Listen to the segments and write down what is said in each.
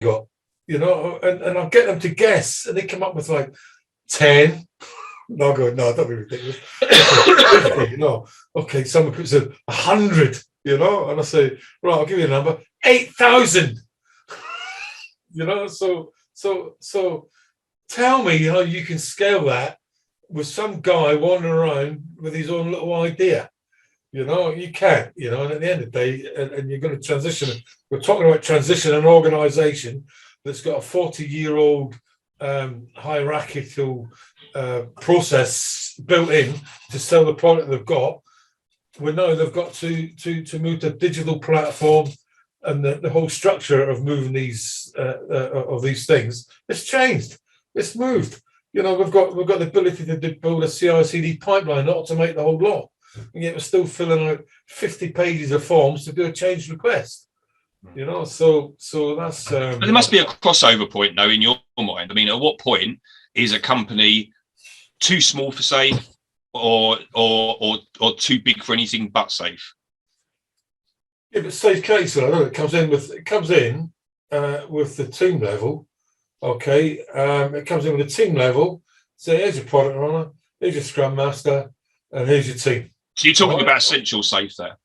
got? And I'll get them to guess, and they come up with like 10. No, I go, no, don't be ridiculous. 50, Okay, someone puts in 100, and I say, right, I'll give you a number, 8,000. So tell me how you can scale that with some guy wandering around with his own little idea. You can't, and at the end of the day, and you're going to transition. We're talking about transition an organization that's got a 40-year-old hierarchical process built in to sell the product they've got. Well, no, they've got to move to digital platform, and the whole structure of moving these things. It's changed. It's moved. We've got the ability to build a CI/CD pipeline, not automate the whole lot. And yet we're still filling out 50 pages of forms to do a change request. So that's. But there must be a crossover point, though, in your mind. I mean, at what point is a company too small for safe, or too big for anything but safe? Yeah, but safe case, I know it comes in with the team level. Okay, it comes in with the team level. So here's your product owner, here's your scrum master, and here's your team. So you're talking about essential safe there.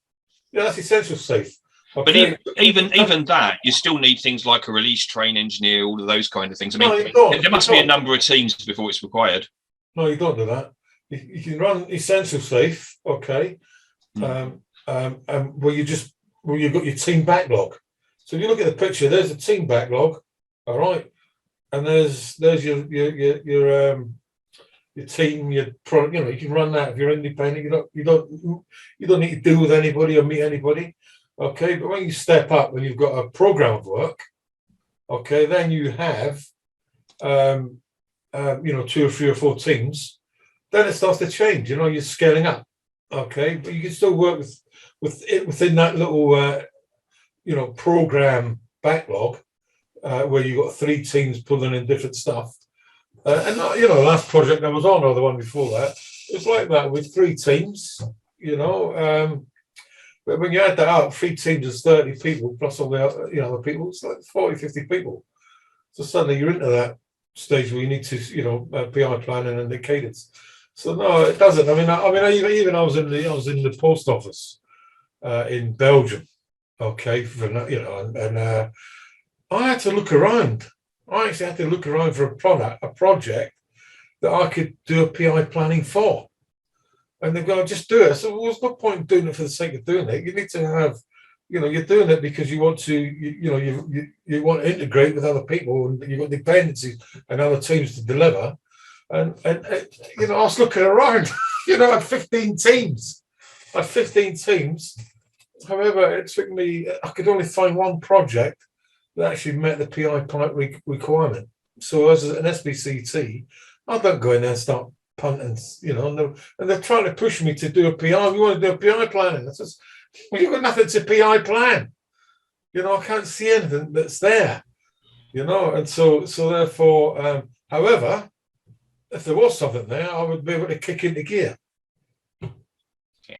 Yeah, that's essential safe. Okay. But even that, you still need things like a release train engineer, all of those kind of things. I mean, there must be a number of teams before it's required. No, you don't do that. You can run essential safe, okay, where you've got your team backlog. So if you look at the picture, there's a team backlog, all right, and there's your team, your product. You can run that if you're independent. You don't need to deal with anybody or meet anybody. Okay, but when you step up and you've got a program of work, okay, then you have, 2 or 3 or 4 teams. Then it starts to change. You're scaling up, okay, but you can still work within that little, program backlog where you've got 3 teams pulling in different stuff. And the last project I was on, or the one before that, it was like that with 3 teams. But when you add that up, 3 teams is 30 people plus all the other people. It's like 40, 50 people. So suddenly you're into that stage where you need to, PI planning and the cadence. So no, it doesn't. I mean, even I was in the post office in Belgium. Okay, and I had to look around. I actually had to look around for a project that I could do a PI planning for. And they're going to just do it. So there's no point in doing it for the sake of doing it. You need to have, you're doing it because you want to, you want to integrate with other people, and you've got dependencies and other teams to deliver. And I was looking around, I had 15 teams. However, it took me, I could only find one project that actually met the PI pipe requirement. So as an SBCT, I don't go in there and start punting, and they're trying to push me to do a PI. We want to do a PI planning. I says, well, you've got nothing to PI plan. I can't see anything that's there. And so therefore, however, if there was something there, I would be able to kick into gear.